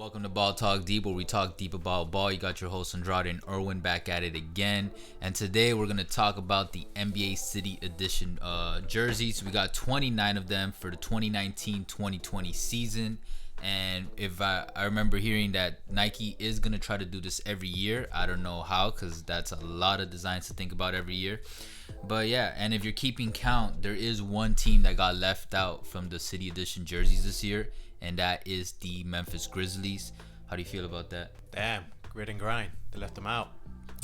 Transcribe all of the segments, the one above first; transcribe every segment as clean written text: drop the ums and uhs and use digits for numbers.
Welcome to Ball Talk Deep, where we talk deep about ball. You got your host Andrade and Irwin back at it again, and today we're gonna talk about the NBA City Edition jerseys. We got 29 of them for the 2019-2020 season, and if I remember hearing that Nike is gonna try to do this every year. I don't know how, because that's a lot of designs to think about every year. But yeah, and if you're keeping count, there is one team that got left out from the City Edition jerseys this year, and that is the Memphis Grizzlies. How do you feel about that? Damn, grit and grind. They left them out.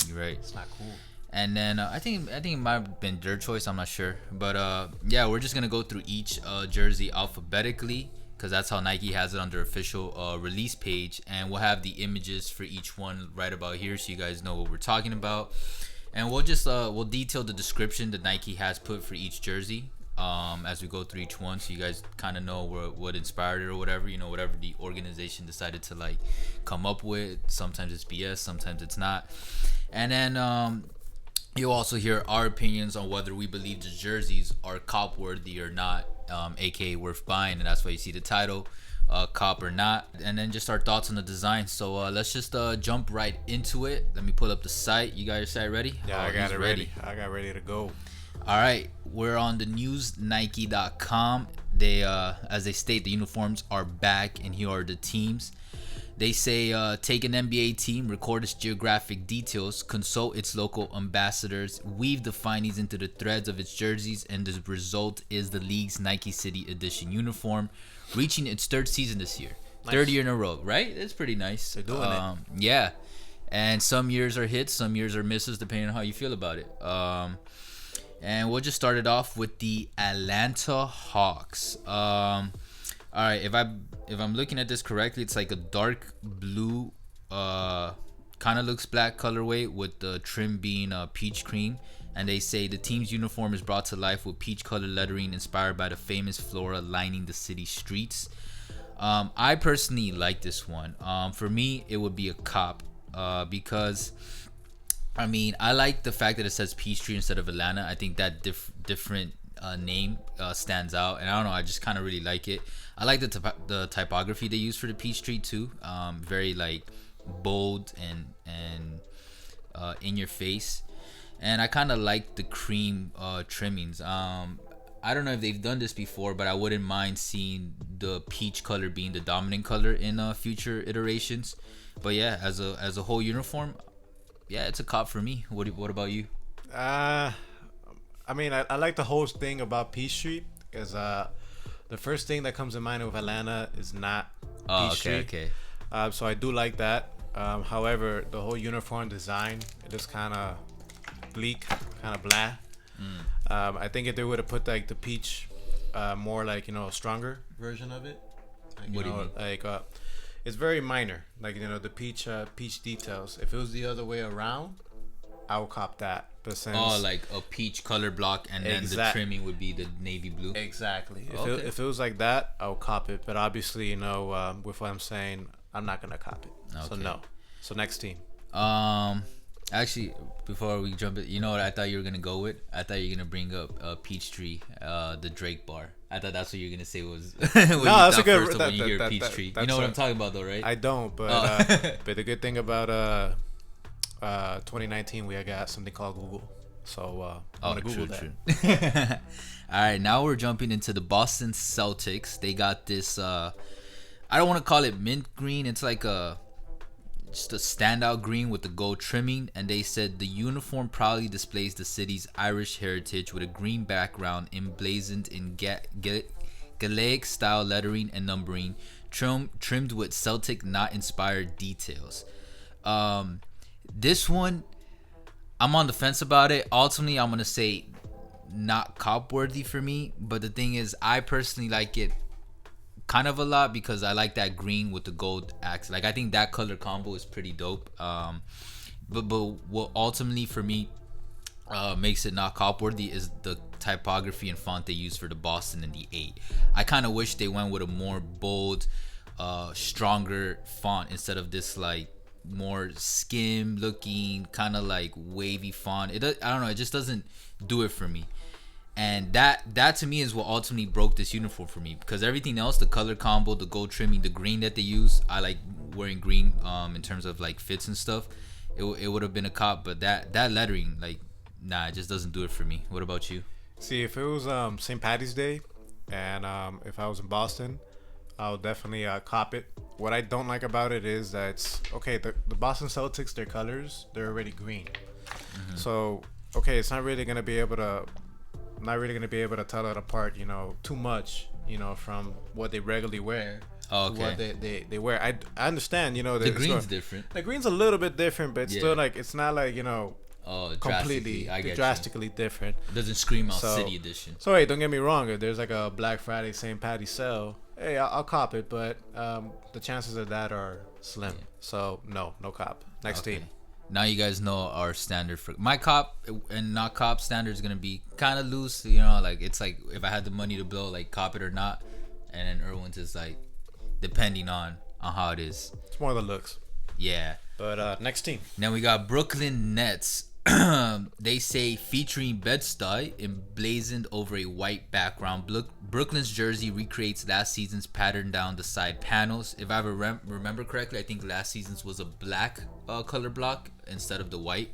You're right. It's not cool. And then I think it might have been their choice. I'm not sure, but yeah, we're just gonna go through each jersey alphabetically, because that's how Nike has it on their official release page, and we'll have the images for each one right about here, so you guys know what we're talking about. And we'll just we'll detail the description that Nike has put for each jersey as we go through each one, so you guys kind of know what inspired it or whatever, whatever the organization decided to like come up with. Sometimes it's BS, sometimes it's not. And then you'll also hear our opinions on whether we believe the jerseys are cop worthy or not, aka worth buying, and that's why you see the title, cop or not. And then just our thoughts on the design. So let's just jump right into it. Let me pull up the site. You got your site ready? Yeah, I got it ready. I got ready to go. All right, we're on the newsnike.com. They as they state, the uniforms are back, and here are the teams. They say take an NBA team, record its geographic details, consult its local ambassadors, weave the findings into the threads of its jerseys, and the result is the league's Nike City Edition uniform, reaching its third season this year. Nice. Third year in a row, right? It's pretty nice. They're doing it. Yeah, and some years are hits, some years are misses, depending on how you feel about it. And we'll just start it off with the Atlanta Hawks. All right, if I'm looking at this correctly, it's like a dark blue, kind of looks black colorway with the trim being peach cream. And they say the team's uniform is brought to life with peach colored lettering inspired by the famous flora lining the city streets. I personally like this one. For me, it would be a cop because I mean, I like the fact that it says Peachtree instead of Atlanta. I think that different name stands out, and I don't know, I just kind of really like it. I like the typography they use for the Peachtree too. Very like bold and in your face, and I kind of like the cream trimmings. I don't know if they've done this before, but I wouldn't mind seeing the peach color being the dominant color in future iterations. But yeah, as a whole uniform, yeah, it's a cop for me. What about you? I mean, I like the whole thing about Peachtree, because the first thing that comes to mind with Atlanta is not Peachtree. Okay. So I do like that. However, the whole uniform design, it is kind of bleak, kind of blah. I think if they would have put like the peach, more like a stronger version of it. Like, what do you mean? Like it's very minor, like the peach details. If it was the other way around, I would cop that. But since like a peach color block, and then the trimming would be the navy blue. Exactly. Okay. If it was like that, I would cop it. But obviously, with what I'm saying, I'm not gonna cop it. Okay. So no. So next team. Actually, before we jump in, you know what I thought you were gonna go with? I thought you were gonna bring up Peachtree, the Drake bar. I thought that's what you were gonna say was. No, that's a good. When you hear Peachtree, you know what I'm talking about, though, right? I don't, but but the good thing about 2019, we got something called Google, so I'm gonna Google that. True. All right, now we're jumping into the Boston Celtics. They got this. I don't want to call it mint green. It's like just a standout green with the gold trimming, and they said the uniform proudly displays the city's Irish heritage with a green background emblazoned in Gaelic style lettering and numbering, trimmed with Celtic knot inspired details. This one, I'm on the fence about it. Ultimately, I'm gonna say not cop worthy for me, but the thing is, I personally like it kind of a lot because I like that green with the gold accent. Like, I think that color combo is pretty dope. But what ultimately for me makes it not cop worthy is the typography and font they use for the Boston and the 8. I kind of wish they went with a more bold, stronger font instead of this like more skim looking kind of like wavy font. I don't know, it just doesn't do it for me. And that to me is what ultimately broke this uniform for me, because everything else, the color combo, the gold trimming, the green that they use, I like wearing green in terms of like fits and stuff, it would have been a cop. But that lettering, like, nah, it just doesn't do it for me. What about you? See, if it was St. Patty's Day, and if I was in Boston, I would definitely cop it. What I don't like about it is that it's okay. The Boston Celtics, their colors, they're already green. So okay, it's not really gonna be able to, not really gonna be able to tell it apart, too much, from what they regularly wear. Oh, To what okay. they wear. I understand, The green's different. The green's a little bit different, but it's Yeah. still like it's not like Oh, completely I get drastically different. you. It doesn't scream out So- City Edition. So hey, don't get me wrong. If there's like a Black Friday St. Patty sale, hey, I'll cop it. But the chances of that are slim. So no cop. Next Okay. team. Now you guys know our standard for my cop and not cop standard is gonna be kind of loose. Like it's like if I had the money to blow, like cop it or not, and then Irwin's is like depending on how it is. It's more the looks. Yeah. But next team. Then we got Brooklyn Nets. They say featuring Bed-Stuy emblazoned over a white background. Brooklyn's jersey recreates last season's pattern down the side panels. If I remember correctly, I think last season's was a black color block instead of the white.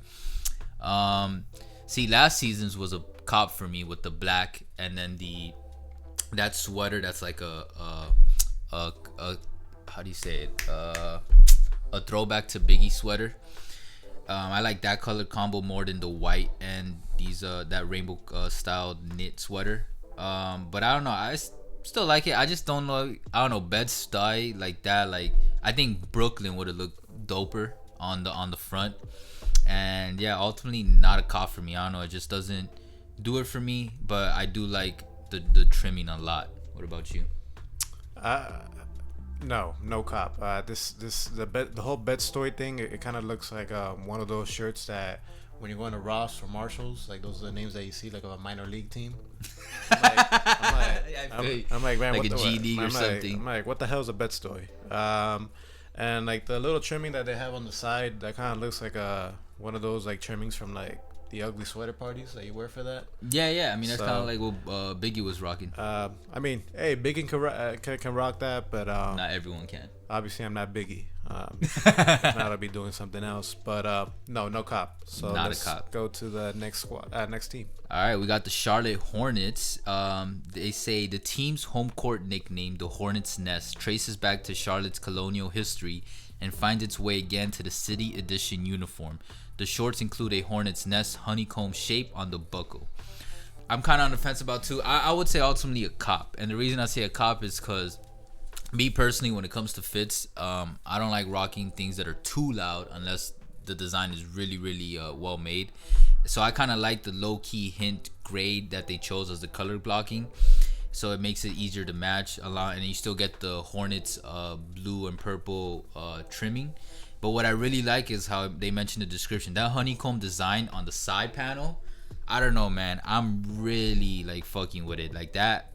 See, last season's was a cop for me with the black and then that sweater that's like a how do you say it? A throwback to Biggie sweater. I like that color combo more than the white and that rainbow style knit sweater. But I don't know. Still like it. I just don't know. I don't know. Bed-Stuy like that. Like I think Brooklyn would have looked doper on the front. And yeah, ultimately not a cop for me. I don't know. It just doesn't do it for me. But I do like the trimming a lot. What about you? No cop. The whole Bed-Stuy thing. It kind of looks like one of those shirts that when you're going to Ross or Marshalls, like those are the names that you see like of a minor league team. I'm like, man, Like what a the, G League or something. I'm like, what the hell is a Bed-Stuy? And like the little trimming that they have on the side, that kind of looks like one of those like trimmings from like the ugly sweater parties that you wear for that. Yeah. I mean that's So- kind of like what Biggie was rocking. I mean, hey, Biggie can rock that, but Not everyone can. obviously I'm not Biggie. Now I'll be doing something else. But no cop. So Not a let's cop. go to the next team. All right, we got the Charlotte Hornets. They say the team's home court nickname, the Hornets' Nest, traces back to Charlotte's colonial history and finds its way again to the City Edition uniform. The shorts include a hornet's nest honeycomb shape on the buckle. I'm kind of on the fence about two. I would say ultimately a cop, and the reason I say a cop is because me personally, when it comes to fits, I don't like rocking things that are too loud unless the design is really, really well made. So I kind of like the low-key hint grade that they chose as the color blocking. So it makes it easier to match a lot, and you still get the Hornets blue and purple trimming. But what I really like is how they mentioned the description. That honeycomb design on the side panel, I don't know, man. I'm really like fucking with it. Like that,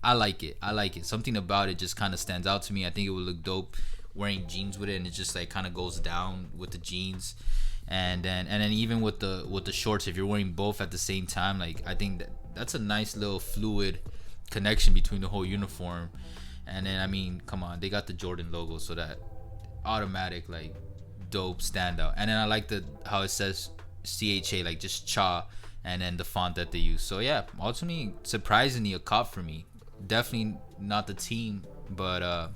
I like it. Something about it just kind of stands out to me. I think it would look dope wearing jeans with it, and it just like kind of goes down with the jeans. And then even with the shorts, if you're wearing both at the same time, like I think that's a nice little fluid connection between the whole uniform. And then I mean, come on, they got the Jordan logo, so that automatic like dope standout. And then I like how it says CHA, like just cha, and then the font that they use. So yeah, ultimately surprisingly a cop for me. Definitely not the team, but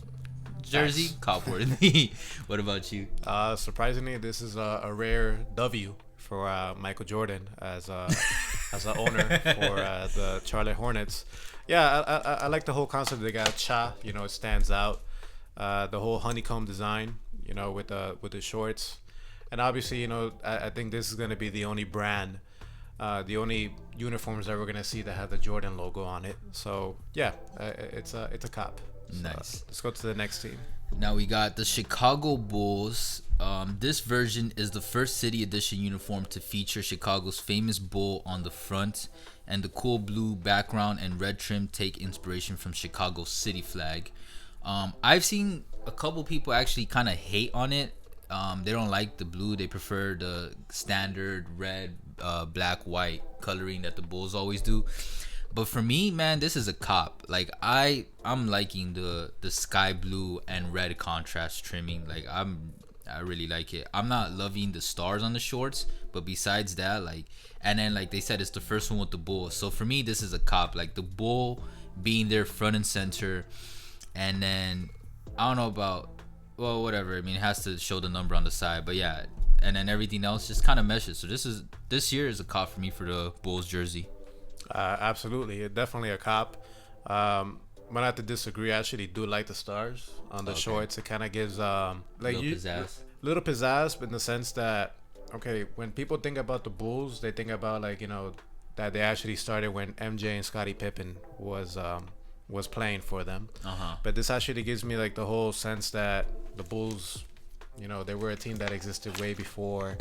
jersey Nice. cop worthy. What about you? Surprisingly, this is a rare W for Michael Jordan as as the owner for the Charlotte Hornets. Yeah, I like the whole concept. They got cha, it stands out. The whole honeycomb design, with the shorts, and obviously, I think this is gonna be the only brand, the only uniforms that we're gonna see that have the Jordan logo on it. So yeah, it's a cop. So, Nice. let's go to the next team. Now we got the Chicago Bulls. This version is the first City Edition uniform to feature Chicago's famous bull on the front, and the cool blue background and red trim take inspiration from Chicago's city flag. I've seen a couple people actually kind of hate on it. They don't like the blue. They prefer the standard red, black, white coloring that the Bulls always do. But for me, man, this is a cop. Like I'm liking the sky blue and red contrast trimming. Like I really like it. I'm not loving the stars on the shorts, but besides that, like, and then like they said, it's the first one with the bull. So for me, this is a cop. Like the bull being there front and center, and then I don't know about, well, whatever. I mean, it has to show the number on the side, but yeah, and then everything else just kind of meshes. So this year is a cop for me for the Bulls jersey. Absolutely, it definitely a cop. But I have to disagree. I actually do like the stars on the shorts. It kind of gives like little pizzazz, but in the sense that, okay, when people think about the Bulls, they think about, like, you know, that they actually started when MJ and Scottie Pippen was playing for them. But this actually gives me like the whole sense that the Bulls, you know, they were a team that existed way before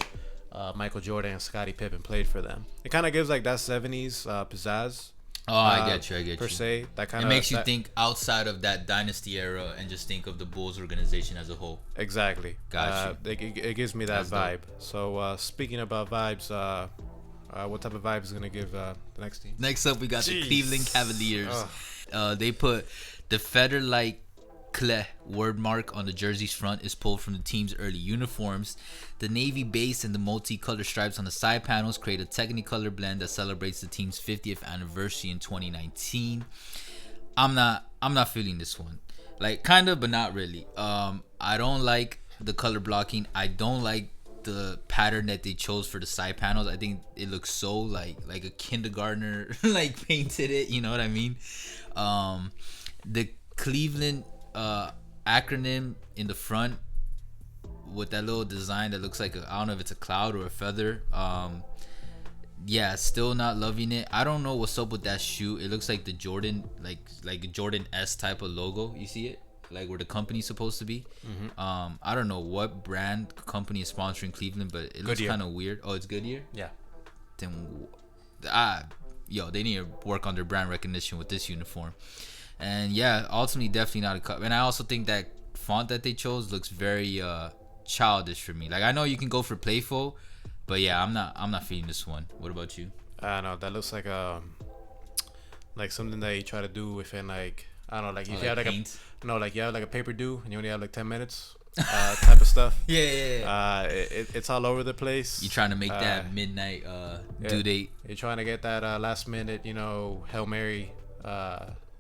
Michael Jordan and Scottie Pippen played for them. It kind of gives like that 70s pizzazz. Oh, I get you. Per se, that kind it of makes you think outside of that dynasty era and just think of the Bulls organization as a whole. Exactly. Gotcha. It gives me that vibe. Dope. So speaking about vibes, what type of vibe is gonna give the next team? Next up, we got the Cleveland Cavaliers. They put the feather-like Cle word mark on the jersey's front is pulled from the team's early uniforms. The navy base and the multicolored stripes on the side panels create a Technicolor blend that celebrates the team's 50th anniversary in 2019. I'm not feeling this one. Like, kind of, but not really. I don't like the color blocking. I don't like the pattern that they chose for the side panels. I think it looks so like a kindergartner like painted it, you know what I mean? The Cleveland acronym in the front with that little design that looks like I don't know if it's a cloud or a feather. Yeah, still not loving it. I don't know what's up with that shoe. It looks like the Jordan, like a Jordan S type of logo. You see it, like where the company's supposed to be. I don't know what brand company is sponsoring Cleveland, but it looks kind of weird. Oh, it's Goodyear. Yeah. Then they need to work on their brand recognition with this uniform. And yeah, ultimately definitely not a cup. And I also think that font that they chose looks very childish for me. Like, I know you can go for playful, but yeah, I'm not feeling this one. What about you? I don't know, that looks like something that you try to do within, like, I don't know, like if you have like paint? You have like a paper due and you only have like 10 minutes type of stuff. Yeah. It's all over the place. You're trying to make that midnight due date. You're trying to get that last minute, you know, Hail Mary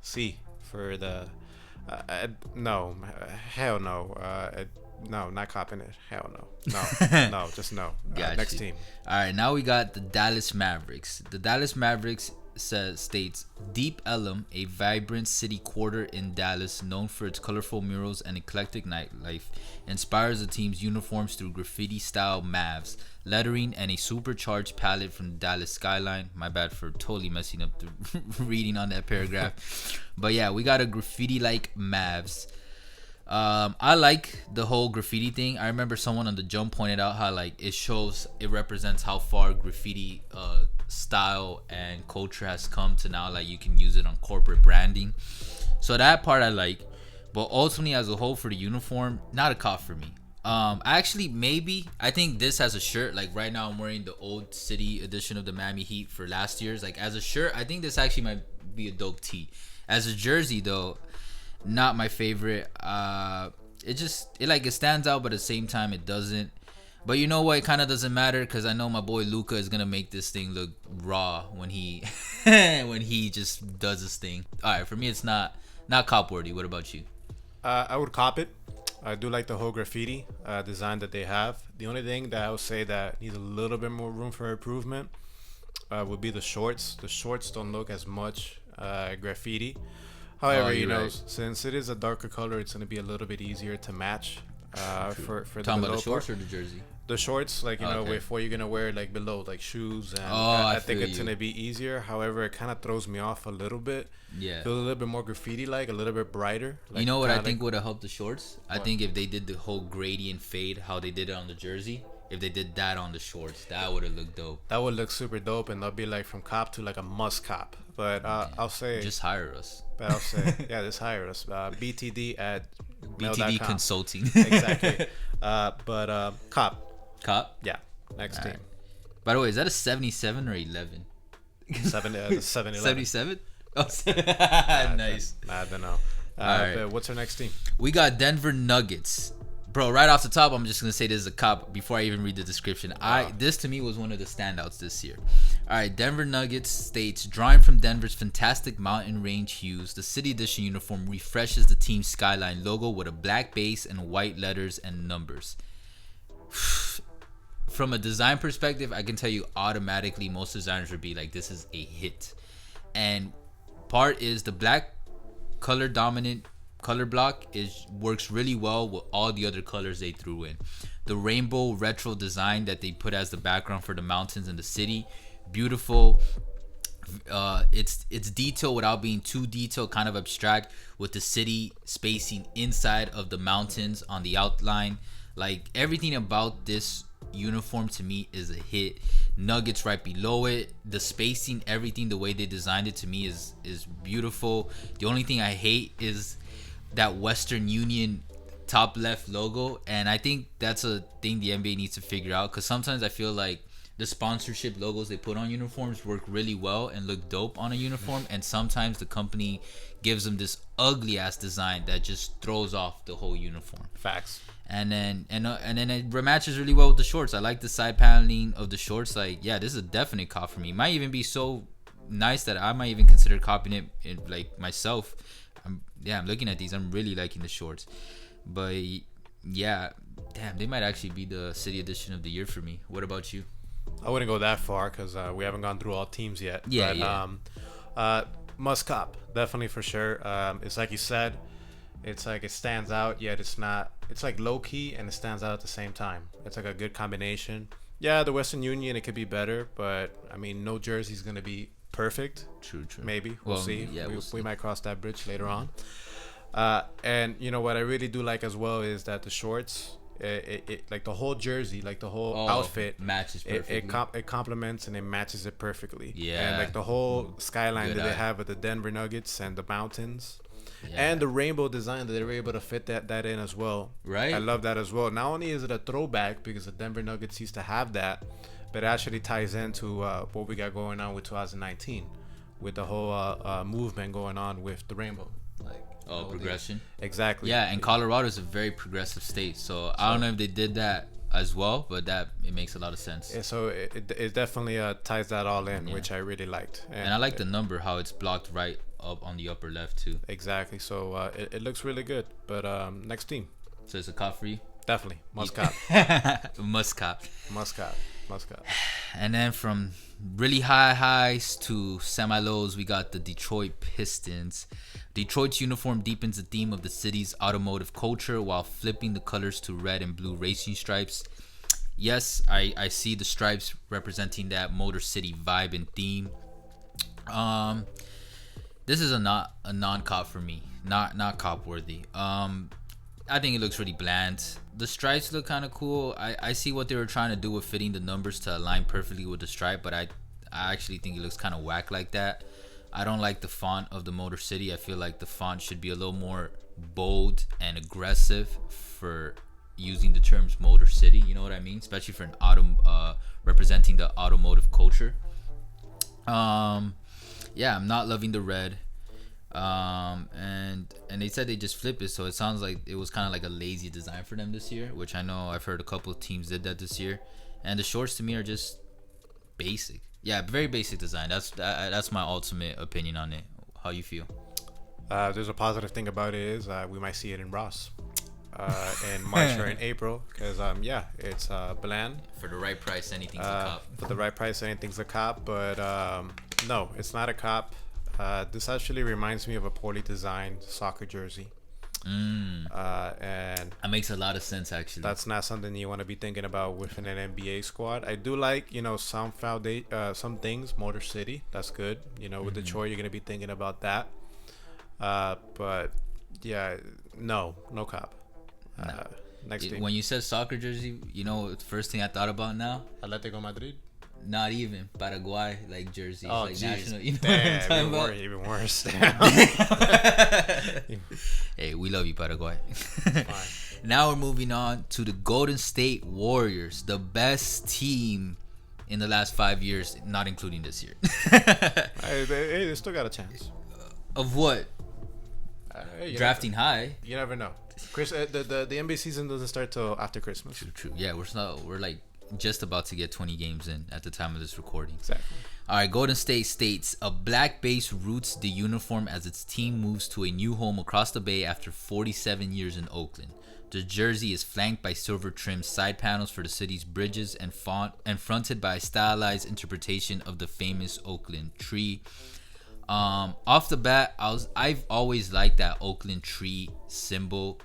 C for the no, hell no, no, not copping it, hell no, just no. Next team. All right, now we got the Dallas Mavericks. The Dallas Mavericks states Deep Ellum, a vibrant city quarter in Dallas known for its colorful murals and eclectic nightlife, inspires the team's uniforms through graffiti-style Mavs, lettering, and a supercharged palette from the Dallas skyline. My bad for totally messing up the reading on that paragraph. But yeah, we got a graffiti-like Mavs. I like the whole graffiti thing. I remember someone on the Jump pointed out how, like, it represents how far graffiti style and culture has come to now. Like, you can use it on corporate branding, so that part I like. But ultimately, as a whole, for the uniform, not a cop for me. Actually, maybe I think this as a shirt, like right now I'm wearing the Old City edition of the Miami Heat for last year's. Like, as a shirt, I think this actually might be a dope tee. As a jersey though, not my favorite. It stands out, but at the same time it doesn't. But you know what? It kind of doesn't matter because I know my boy Luka is gonna make this thing look raw when he just does his thing. All right, for me it's not cop worthy. What about you? I would cop it. I do like the whole graffiti design that they have. The only thing that I would say that needs a little bit more room for improvement would be the shorts. The shorts don't look as much graffiti. However, since it is a darker color, it's going to be a little bit easier to match for the talking about the shorts or the jersey? The shorts, like, with what you're going to wear, like, below, like, shoes. And I think it's going to be easier. However, it kind of throws me off a little bit. Yeah. Feel a little bit more graffiti-like, a little bit brighter. Like, you know what I think would have helped the shorts? What? I think if they did the whole gradient fade, how they did it on the jersey, if they did that on the shorts, that would have looked dope. That would look super dope, and they'll be like from cop to like a must cop. But I'll say just hire us. But I'll say just hire us. BTD at BTD Consulting. Exactly. But cop. Cop. Yeah. Next team. Right. By the way, is that a 77 or 11? The 7-Eleven. 77. Oh, nice. I don't know. Alright. But what's our next team? We got Denver Nuggets. Bro, right off the top, I'm just gonna say this is a cop before I even read the description. This to me was one of the standouts this year. All right, Denver Nuggets states, drawing from Denver's fantastic mountain range hues, the City Edition uniform refreshes the team's skyline logo with a black base and white letters and numbers. From a design perspective, I can tell you automatically most designers would be like, this is a hit. And part is the black color dominant color block works really well with all the other colors they threw in. The rainbow retro design that they put as the background for the mountains and the city, beautiful. It's detailed without being too detailed, kind of abstract, with the city spacing inside of the mountains on the outline. Like, everything about this uniform to me is a hit. Nuggets right below it, the spacing, everything, the way they designed it to me is beautiful. The only thing I hate is that Western Union top left logo, and I think that's a thing the NBA needs to figure out, because sometimes I feel like the sponsorship logos they put on uniforms work really well and look dope on a uniform, and sometimes the company gives them this ugly ass design that just throws off the whole uniform. Facts. And then it matches really well with the shorts. I like the side paneling of the shorts. Like, yeah, this is a definite cop for me. It might even be so nice that I might even consider copying it like myself. I'm looking at these. I'm really liking the shorts. But yeah, damn, they might actually be the City Edition of the year for me. What about you? I wouldn't go that far because we haven't gone through all teams yet. Yeah, but, must cop, definitely for sure. It's like you said, it's like it stands out, yet it's not. It's like low key and it stands out at the same time. It's like a good combination. Yeah, the Western Union, it could be better, but I mean, no jersey's gonna be perfect. True. Maybe we'll see. Yeah, we might cross that bridge later on. And you know what I really do like as well is that the shorts, it like the whole jersey, like the whole outfit matches perfectly. It complements and it matches it perfectly. Yeah. And like the whole skyline that they have with the Denver Nuggets and the mountains. Yeah. And the rainbow design that they were able to fit that in as well. Right. I love that as well. Not only is it a throwback because the Denver Nuggets used to have that, but it actually ties into what we got going on with 2019, with the whole movement going on with the rainbow. Like, progression. Exactly. Yeah, and Colorado is a very progressive state, so I don't know if they did that as well, but it makes a lot of sense. Yeah, so it definitely ties that all in, which I really liked. And I like the number, how it's blocked right up on the upper left too. Exactly. So it looks really good. But next team. So it's a cop for you? Definitely. Must cop. Must cop. Must cop. Must cop. And then from really high highs to semi lows, we got the Detroit Pistons. Detroit's uniform deepens the theme of the city's automotive culture while flipping the colors to red and blue racing stripes. Yes, I see the stripes representing that Motor City vibe and theme. This is a non-cop for me. Not cop worthy. I think it looks really bland. The stripes look kind of cool. I see what they were trying to do with fitting the numbers to align perfectly with the stripe, but I actually think it looks kind of whack like that. I don't like the font of the Motor City. I feel like the font should be a little more bold and aggressive for using the terms Motor City. You know what I mean? Especially for an representing the automotive culture. Yeah, I'm not loving the red. And they said they just flip it, so it sounds like it was kind of like a lazy design for them this year, which I know I've heard a couple of teams did that this year. And the shorts to me are just basic. Yeah, very basic design. That's my ultimate opinion on it. How you feel? There's a positive thing about it is we might see it in Ross in March or in April, because it's bland. For the right price, anything's a cop. For the right price, anything's a cop. But no, it's not a cop. This actually reminds me of a poorly designed soccer jersey. And that makes a lot of sense, actually. That's not something you want to be thinking about within an NBA squad. I do like, some things, Motor City, that's good. With Detroit, you're gonna be thinking about that. But yeah, no cop. Next team. When you said soccer jersey, the first thing I thought about now? Atletico Madrid. Not even Paraguay like jerseys, oh, like geez. national. Damn, what I'm even worse. Hey, we love you, Paraguay. Now we're moving on to the Golden State Warriors, the best team in the last 5 years, not including this year. They still got a chance. Of what? You Drafting never, high. you never know. The NBA season doesn't start till after Christmas. True. Yeah, we're like just about to get 20 games in at the time of this recording. Exactly. All right, Golden State states a black base roots the uniform as its team moves to a new home across the bay after 47 years in Oakland. The jersey is flanked by silver trimmed side panels for the city's bridges and fronted by a stylized interpretation of the famous Oakland tree. Off the bat, I've always liked that Oakland tree symbol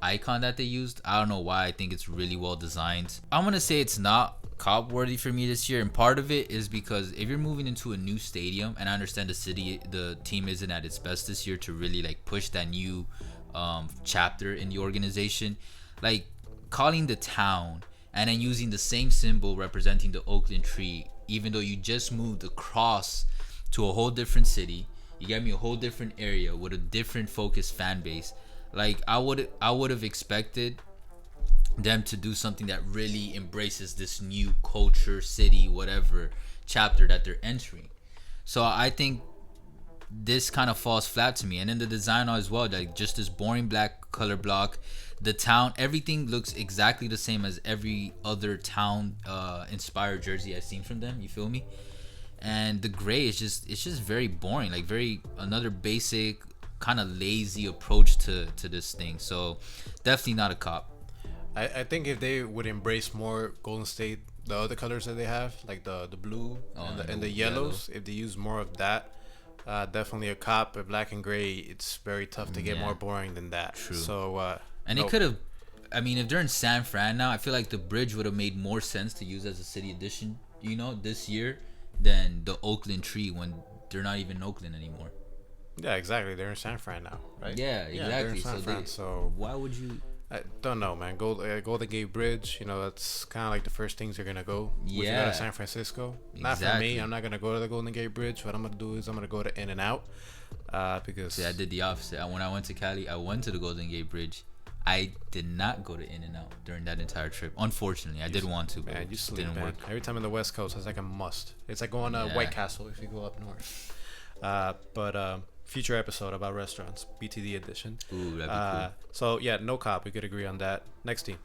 icon that they used. I don't know why. I think it's really well designed. I'm gonna say it's not cop worthy for me this year, and part of it is because if you're moving into a new stadium, and I understand the team isn't at its best this year to really like push that new chapter in the organization, like calling the town and then using the same symbol representing the Oakland tree, even though you just moved across to a whole different city, you get me, a whole different area with a different focused fan base. Like I would have expected them to do something that really embraces this new culture, city, whatever chapter that they're entering. So I think this kind of falls flat to me. And then the design as well, like just this boring black color block, the town, everything looks exactly the same as every other town inspired jersey I've seen from them. You feel me? And the gray is just very boring, like very another basic kind of lazy approach to this thing. So definitely not a cop. I think if they would embrace more Golden State, the other colors that they have, like the blue and the yellows, if they use more of that, definitely a cop. But black and gray, it's very tough to get more boring than that. True. So and it could have, I mean, if they're in San Fran now, I feel like the bridge would have made more sense to use as a city edition, you know, this year than the Oakland tree when they're not even in Oakland anymore. Yeah, exactly. They're in San Fran now, right? Yeah, exactly. They're in San Fran, so why would you? I don't know, man. Golden Gate Bridge, you know, that's kind of like the first things you're gonna go. Yeah. If you go to San Francisco, not for me. I'm not gonna go to the Golden Gate Bridge. What I'm gonna do is I'm gonna go to In-N-Out, because. See, I did the opposite. When I went to Cali, I went to the Golden Gate Bridge. I did not go to In-N-Out during that entire trip. Unfortunately, I did want to, but man, you it sleep, didn't man. work. Every time in the West Coast, it's like a must. It's like going to White Castle if you go up north. But future episode about restaurants, BTD edition. Ooh, that'd be cool. So yeah, no cop. We could agree on that. Next team.